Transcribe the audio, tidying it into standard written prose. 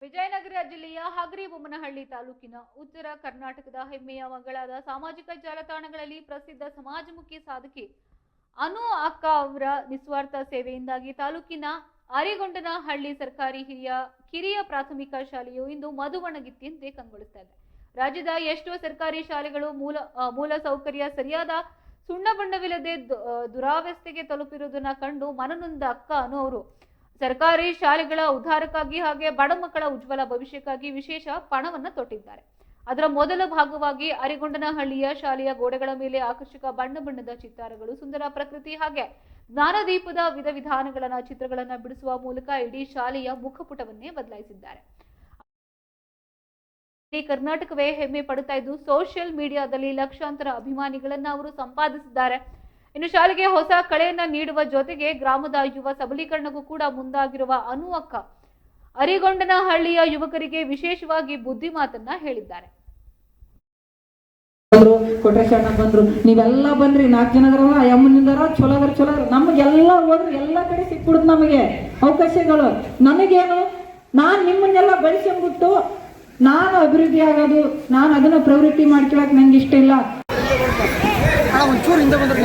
ವಿಜಯನಗರ ಜಿಲ್ಲೆಯ ಹಗರಿಬೊಮ್ಮನಹಳ್ಳಿ ತಾಲೂಕಿನ ಉತ್ತರ ಕರ್ನಾಟಕದ ಹೆಮ್ಮೆಯ ಮಗಳಾದ ಸಾಮಾಜಿಕ ಜಾಲತಾಣಗಳಲ್ಲಿ ಪ್ರಸಿದ್ಧ ಸಮಾಜಮುಖಿ ಸಾಧಕಿ ಅನು ಅಕ್ಕ ಅವರ ನಿಸ್ವಾರ್ಥ ಸೇವೆಯಿಂದಾಗಿ ತಾಲೂಕಿನ ಅರಿಗೊಂಡನಹಳ್ಳಿ ಸರ್ಕಾರಿ ಕಿರಿಯ ಪ್ರಾಥಮಿಕ ಶಾಲೆಯು ಇಂದು ಮಧುವಣಗಿತ್ತಿಯಂತೆ ಕಂಗೊಳಿಸುತ್ತಾ ಇದೆ. ರಾಜ್ಯದ ಎಷ್ಟೋ ಸರ್ಕಾರಿ ಶಾಲೆಗಳು ಮೂಲ ಸೌಕರ್ಯ ಸರಿಯಾದ ಸುಣ್ಣ ಬಣ್ಣವಿಲ್ಲದೆ ದುರಾವಸ್ಥೆಗೆ ತಲುಪಿರುವುದನ್ನು ಕಂಡು ಮನನೊಂದ ಅಕ್ಕ ಅನು ಅವರು ಸರ್ಕಾರಿ ಶಾಲೆಗಳ ಉದ್ಧಾರಕ್ಕಾಗಿ ಹಾಗೆ ಬಡ ಮಕ್ಕಳ ಉಜ್ವಲ ಭವಿಷ್ಯಕ್ಕಾಗಿ ವಿಶೇಷ ಪಣವನ್ನು ತೊಟ್ಟಿದ್ದಾರೆ. ಅದರ ಮೊದಲ ಭಾಗವಾಗಿ ಅರಿಗೊಂಡನಹಳ್ಳಿಯ ಶಾಲೆಯ ಗೋಡೆಗಳ ಮೇಲೆ ಆಕರ್ಷಕ ಬಣ್ಣ ಬಣ್ಣದ ಚಿತ್ತಾರಗಳು, ಸುಂದರ ಪ್ರಕೃತಿ ಹಾಗೆ ಜ್ಞಾನದೀಪದ ವಿಧವಿಧಾನಗಳ ಚಿತ್ರಗಳನ್ನು ಬಿಡಿಸುವ ಮೂಲಕ ಇಡೀ ಶಾಲೆಯ ಮುಖಪುಟವನ್ನೇ ಬದಲಾಯಿಸಿದ್ದಾರೆ. ಇಡೀ ಕರ್ನಾಟಕವೇ ಹೆಮ್ಮೆ ಪಡುತ್ತಾ ಇದ್ದು ಸೋಷಿಯಲ್ ಮೀಡಿಯಾದಲ್ಲಿ ಲಕ್ಷಾಂತರ ಅಭಿಮಾನಿಗಳನ್ನ ಅವರು ಸಂಪಾದಿಸಿದ್ದಾರೆ. ಇನ್ನು ಶಾಲೆಗೆ ಹೊಸ ಕಳೆಯನ್ನ ನೀಡುವ ಜೊತೆಗೆ ಗ್ರಾಮದ ಯುವ ಸಬಲೀಕರಣಕ್ಕೂ ಕೂಡ ಮುಂದಾಗಿರುವ ಅನು ಅಕ್ಕ ಅರಿಗೊಂಡನಹಳ್ಳಿಯ ಯುವಕರಿಗೆ ವಿಶೇಷವಾಗಿ ಬುದ್ಧಿ ಮಾತನ್ನ ಹೇಳಿದ್ದಾರೆ. ಕೊಟ್ರೇಶಣ್ಣ ಬಂದ್ರು, ನೀವೆಲ್ಲ ಬನ್ರಿ, 4 ಜನದ್ರಲ್ಲ ಯಮ್ಮನಿಂದಾರ ಚಲೋ ನಮಗೆಲ್ಲ ಹೋದ್ರು ಎಲ್ಲ ಕಡೆ ಸಿಕ್ಬಿಡುದು ನಮಗೆ ಅವಕಾಶಗಳು. ನನಗೇನು, ನಾನ್ ನಿಮ್ಮನ್ನೆಲ್ಲ ಬೆಳೆಸ್ಬಿಟ್ಟು ನಾನು ಅಭಿವೃದ್ಧಿ ಆಗೋದು, ನಾನು ಅದನ್ನ ಪ್ರವೃತ್ತಿ ಮಾಡ್ಕೊಳಕ್ ನಂಗೆ ಇಷ್ಟ ಇಲ್ಲ. ಒಂಚೂರು ಹಿಂದೆ ಬಂದ್ರೆ